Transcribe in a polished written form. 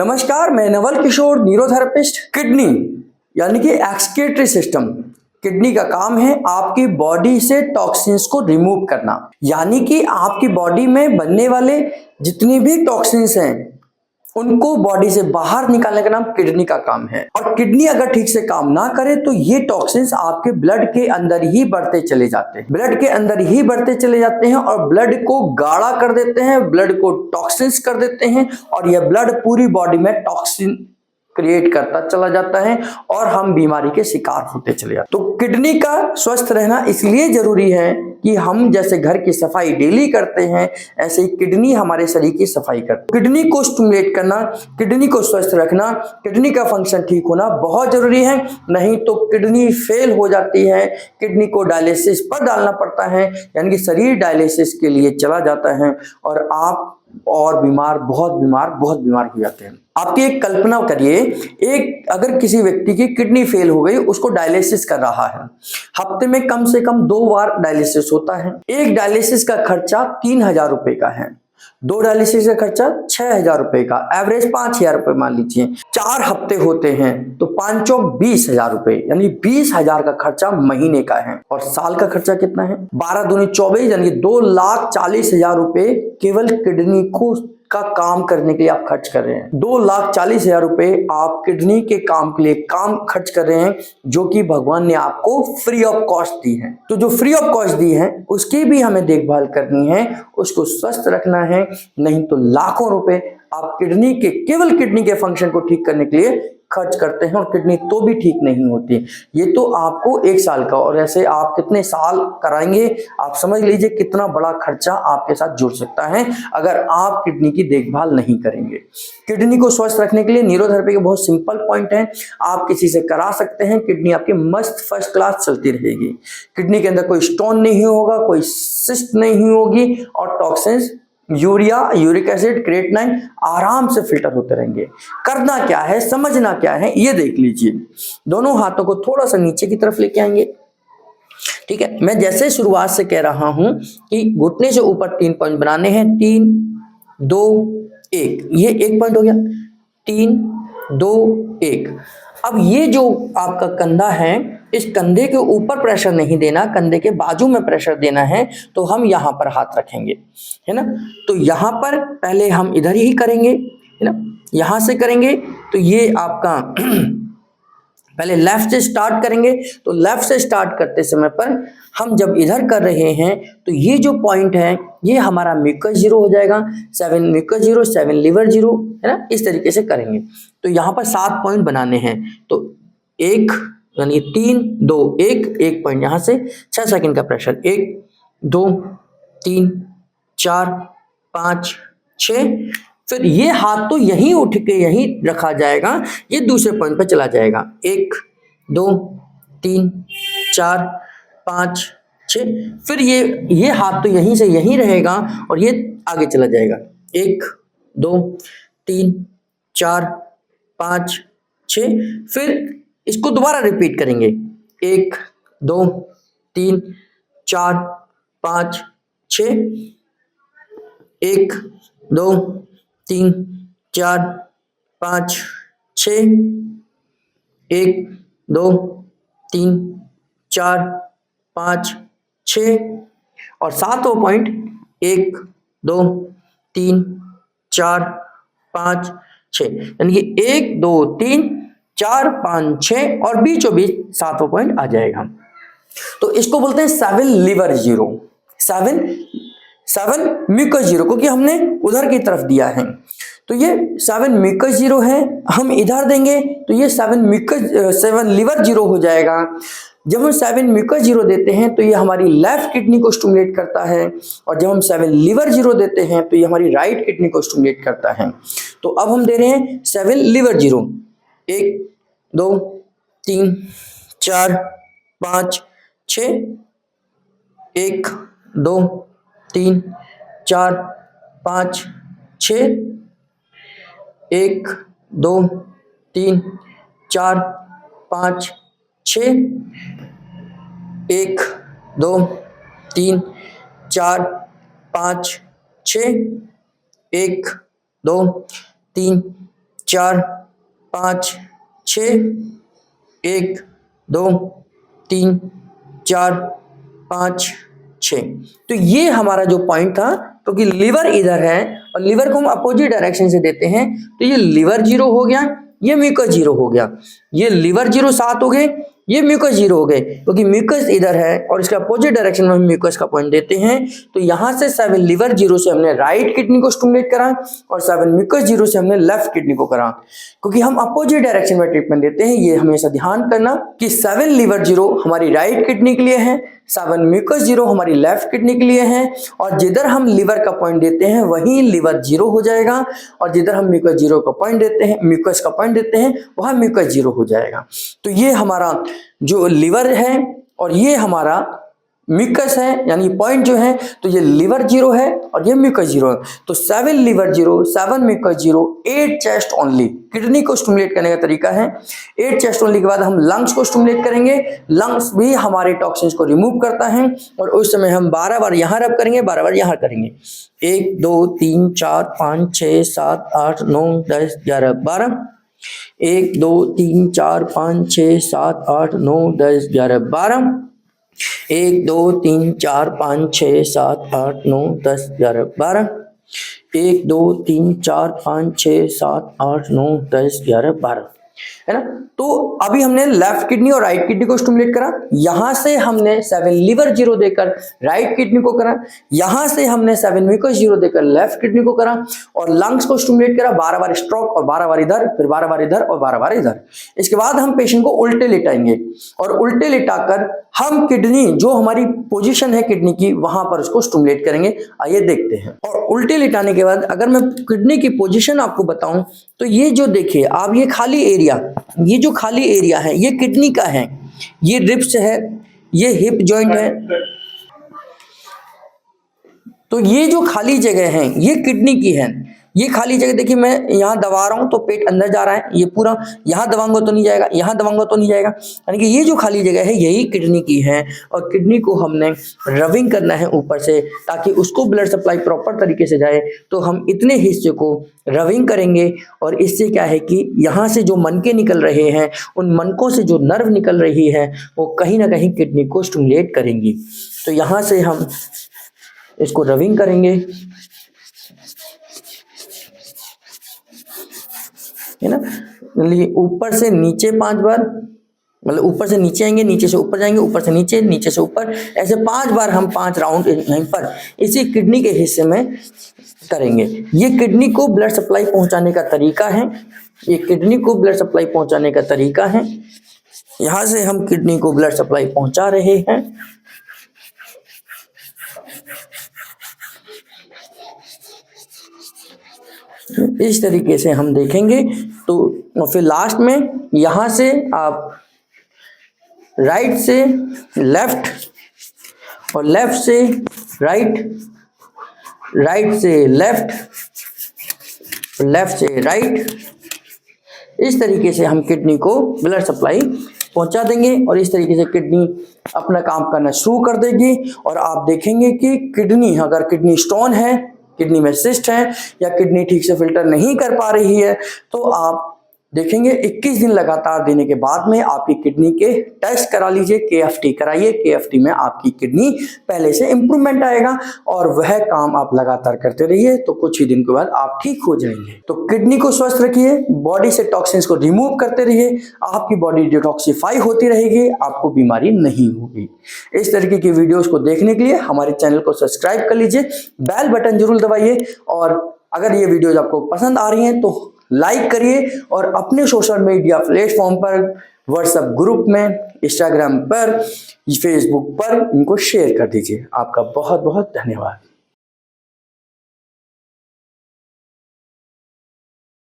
नमस्कार, मैं Naval Kishore, neurotherapist. Kidney यानी कि एक्सक्रीटरी सिस्टम, किडनी का काम है आपकी बॉडी से टॉक्सिन्स को रिमूव करना। यानी कि आपकी बॉडी में बनने वाले जितनी भी टॉक्सिन्स हैं उनको बॉडी से बाहर निकालने का नाम किडनी का काम है। और किडनी अगर ठीक से काम ना करे तो ये टॉक्सिन्स आपके ब्लड के अंदर ही बढ़ते चले जाते हैं, ब्लड के अंदर ही बढ़ते चले जाते हैं और ब्लड को गाढ़ा कर देते हैं, ब्लड को टॉक्सिन्स कर देते हैं और यह ब्लड पूरी बॉडी में टॉक्सिन क्रिएट करता चला जाता है और हम बीमारी के शिकार होते चले जाते हैं। तो किडनी का स्वस्थ रहना इसलिए जरूरी है कि हम जैसे घर की सफाई डेली करते हैं ऐसे ही किडनी हमारे शरीर की सफाई करते हैं। किडनी को स्टिमुलेट करना, किडनी को स्वस्थ रखना, किडनी का फंक्शन ठीक होना बहुत जरूरी है, नहीं तो किडनी फेल हो जाती है, किडनी को डायलिसिस पर डालना पड़ता है, यानी कि शरीर डायलिसिस के लिए चला जाता है और आप और बहुत बीमार हो जाते हैं। आपकी एक कल्पना करिए, एक अगर किसी व्यक्ति की किडनी फेल हो गई, उसको डायलिसिस कर रहा है, हफ्ते में कम से कम 2 बार डायलिसिस होता है। एक डायलिसिस का खर्चा 3000 रुपए का है, 2 डायलिसिस का खर्चा 6000 रुपए का, एवरेज 5000 रुपए मान लीजिए। 4 हफ्ते होते हैं तो 5 चौक 20,000 रुपए, यानी 20,000 का खर्चा महीने का है। और साल का खर्चा कितना है? 12 दूनी 24, यानी 2,40,000 रुपए केवल किडनी को का काम करने के लिए आप खर्च कर रहे हैं। 2,40,000 रुपए आप किडनी के काम के लिए खर्च कर रहे हैं, जो कि भगवान ने आपको फ्री ऑफ कॉस्ट दी है। तो जो फ्री ऑफ कॉस्ट दी है उसकी भी हमें देखभाल करनी है, उसको स्वस्थ रखना है, नहीं तो लाखों रुपए आप केवल किडनी के फंक्शन को ठीक करने के लिए खर्च करते हैं और किडनी तो भी ठीक नहीं होती। ये तो आपको 1 साल का, और ऐसे आप कितने साल कराएंगे, आप समझ लीजिए कितना बड़ा खर्चा आपके साथ जुड़ सकता है अगर आप किडनी की देखभाल नहीं करेंगे। किडनी को स्वस्थ रखने के लिए न्यूरोथेरेपी के बहुत सिंपल पॉइंट है, आप किसी से करा सकते हैं, किडनी आपकी मस्त फर्स्ट क्लास चलती रहेगी। किडनी के अंदर कोई स्टोन नहीं होगा, कोई सिस्ट नहीं होगी और toxins, urea, uric acid, creatinine आराम से फिल्टर होते रहेंगे। करना क्या है, समझना क्या है, ये देख लीजिए। दोनों हाथों को थोड़ा सा नीचे की तरफ लेके आएंगे, ठीक है। मैं जैसे शुरुआत से कह रहा हूं कि घुटने से ऊपर 3 पॉइंट बनाने हैं, 3 2 1, ये 1 पॉइंट हो गया, 3 2 1। अब ये जो आपका कंधा है, इस कंधे के ऊपर प्रेशर नहीं देना, कंधे के बाजू में प्रेशर देना है, तो हम यहां पर हाथ रखेंगे, है ना। तो यहां पर पहले हम इधर ही करेंगे, है ना, यहां से करेंगे। तो ये आपका पहले लेफ्ट से स्टार्ट करेंगे, तो लेफ्ट से स्टार्ट करते समय पर हम जब इधर कर रहे हैं तो ये जो पॉइंट है ये हमारा म्यूकस जीरो हो जाएगा, 7 म्यूकस जीरो, 7 लिवर जीरो, है ना। इस तरीके से करेंगे। तो यहाँ पर 7 पॉइंट बनाने हैं, तो 1 यानी 3 2 1 पॉइंट, यहाँ से 6 सेकंड का प्रेशर, 1 2 3 4 5 6। फिर ये हाथ तो यहीं उठ के यहीं रखा जाएगा, ये दूसरे पॉइंट पे चला जाएगा, 1 2 3 4 5 6। फिर ये हाथ तो यहीं से यहीं रहेगा और ये आगे चला जाएगा, 1 2 3 4 5 6। फिर इसको दोबारा रिपीट करेंगे, 1 2 3 4 5 6, 1 2 3 4 5 6, 1 2 3 4 5 6। और 7वां पॉइंट 1 2 3 4 5 6, यानी कि 1 2 3 4 5 6 और बीचों बीच 7वां पॉइंट आ जाएगा। तो इसको बोलते हैं 7 लिवर जीरो, 7 म्यूकस जीरो, क्योंकि हमने उधर की तरफ दिया है। तो ये 7 म्यूकस जीरो है, हम इधर देंगे तो ये 7 लिवर जीरो हो जाएगा। जब हम 7 म्यूकस जीरो देते हैं तो ये हमारी लेफ्ट किडनी को स्टिमुलेट करता है, और जब हम 7 लिवर जीरो देते हैं तो ये हमारी राइट किडनी को स्टिमुलेट करता है। तो अब हम दे रहे हैं 7 लिवर जीरो, 1 2 3 4 5 6, 1 2 3 4 5 6, 1 2 3 4 5 6, 1 2 3 4 5 6, 1 2 3 4 5 6, 1 2 3 4 5 6। तो ये हमारा जो पॉइंट था, तो कि लिवर इधर है और लिवर को हम अपोजिट डायरेक्शन से देते हैं, तो ये लिवर 0 हो गया, ये म्यूकस 0 हो गया, ये लिवर 0 7 हो गए, ये म्यूकस 0 हो गए, क्योंकि म्यूकस इधर है और इसके अपोजिट डायरेक्शन में हम म्यूकस का पॉइंट देते हैं। तो यहाँ से 7 लिवर 0 से हमने राइट किडनी को स्टिमुलेट करा और 7 म्यूकस 0 से हमने लेफ्ट किडनी को करा, क्योंकि हम अपोजिट डायरेक्शन में ट्रीटमेंट देते हैं। ये हमेशा ध्यान करना कि 7 लिवर 0 हमारी राइट किडनी के लिए है, 7 म्यूकस 0 हमारी लेफ्ट किडनी के लिए है, और जिधर हम लिवर का पॉइंट देते हैं वहीं लिवर 0 हो जाएगा, और जिधर हम म्यूकस 0 का पॉइंट देते हैं, म्यूकस का पॉइंट देते हैं, वहां म्यूकस 0 हो जाएगा। तो ये हमारा जो लिवर है और ये हमारा म्यूकस है, यानी पॉइंट जो है, तो ये लिवर 0 है और ये म्यूकस 0 है। तो 7 liver 0, 7 mucus 0, 8 chest only. Kidney को स्टिमुलेट करने का तरीका है 8 चेस्ट ओनली के बाद हम लंग्स को स्टिमुलेट करेंगे। लंग्स भी हमारे टॉक्सिन्स को रिमूव करता है, और उस समय हम 12 बार यहाँ रब करेंगे, 12 बार यहाँ करेंगे। 1 2 3 4 5 6 7 8 9 10 11 12। 1 2 3 4 5 6 7 8 9 10 11 12। 1 2 3 4 5 6 7 8 9 10 11 12। 1 2 3 4 5 6 7 8 9 10 11 12, है ना। तो अभी हमने लेफ्ट किडनी और राइट किडनी को स्टिमुलेट करा, यहां से हमने 7 लिवर 0 देकर राइट किडनी को करा, यहां से हमने 7 म्यूकस 0 देकर लेफ्ट किडनी को करा, और लंग्स को स्टिमुलेट करा 12 बार स्ट्रोक और 12 बार इधर, फिर 12 बार इधर और 12 बार इधर। इसके बाद हम पेशेंट को उल्टे लिटाएंगे, और उल्टे लिटाकर हम किडनी जो हमारी पोजीशन है किडनी की, वहां पर उसको स्टिमुलेट करेंगे। आइए देखते हैं। और उल्टे लिटाने के बाद अगर मैं किडनी की पोजीशन आपको बताऊं, तो ये जो देखिए आप, ये खाली एरिया, ये जो खाली एरिया है ये किडनी का है, ये रिब्स है, ये हिप जॉइंट है, तो ये जो खाली जगह है ये किडनी की है। ये खाली जगह देखिए, मैं यहाँ दबा रहा हूं तो पेट अंदर जा रहा है, ये पूरा यहाँ दबाऊंगा तो नहीं जाएगा, यहाँ दबाऊंगा तो नहीं जाएगा, यानी कि ये जो खाली जगह है यही किडनी की है। और किडनी को हमने रबिंग करना है ऊपर से, ताकि उसको ब्लड सप्लाई प्रॉपर तरीके से जाए। तो हम इतने हिस्से को रबिंग करेंगे, और इससे क्या है कि यहाँ से जो मनके निकल रहे हैं, उन मनकों से जो नर्व निकल रही है, वो कहीं ना कहीं किडनी को स्टिमुलेट करेंगी। तो यहाँ से हम इसको रबिंग करेंगे, है ना। ऊपर से नीचे 5 बार, मतलब ऊपर से नीचे आएंगे, नीचे से ऊपर जाएंगे, ऊपर से नीचे, नीचे से ऊपर, ऐसे 5 बार हम 5 राउंड यहीं पर इसी किडनी के हिस्से में करेंगे। ये किडनी को ब्लड सप्लाई पहुंचाने का तरीका है, ये किडनी को ब्लड सप्लाई पहुंचाने का तरीका है। यहां से हम किडनी को ब्लड सप्लाई पहुंचा रहे हैं। इस तरीके से हम देखेंगे। तो फिर लास्ट में यहां से आप राइट से लेफ्ट और लेफ्ट से राइट, राइट से लेफ्ट, लेफ्ट से राइट, इस तरीके से हम किडनी को ब्लड सप्लाई पहुंचा देंगे, और इस तरीके से किडनी अपना काम करना शुरू कर देगी। और आप देखेंगे कि किडनी, अगर किडनी स्टोन है, किडनी में सिस्ट है, या किडनी ठीक से फिल्टर नहीं कर पा रही है, तो आप देखेंगे 21 दिन लगातार देने के बाद में आपकी किडनी के टेस्ट करा लीजिए, KFT कराइए। KFT में आपकी किडनी पहले से इंप्रूवमेंट आएगा, और वह काम आप लगातार करते रहिए, तो कुछ ही दिन के बाद आप ठीक हो जाएंगे। तो किडनी को स्वस्थ रखिए, बॉडी से टॉक्सिन्स को रिमूव करते रहिए, आपकी बॉडी डिटॉक्सिफाई होती रहेगी, आपको बीमारी नहीं होगी। इस तरीके की वीडियोस को देखने के लिए हमारे चैनल को सब्सक्राइब कर लीजिए, बेल बटन जरूर दबाइए, और अगर ये वीडियोज आपको पसंद आ रही हैं तो लाइक करिए, और अपने सोशल मीडिया प्लेटफॉर्म पर, व्हाट्सएप ग्रुप में, इंस्टाग्राम पर, फेसबुक पर इनको शेयर कर दीजिए। आपका बहुत बहुत धन्यवाद।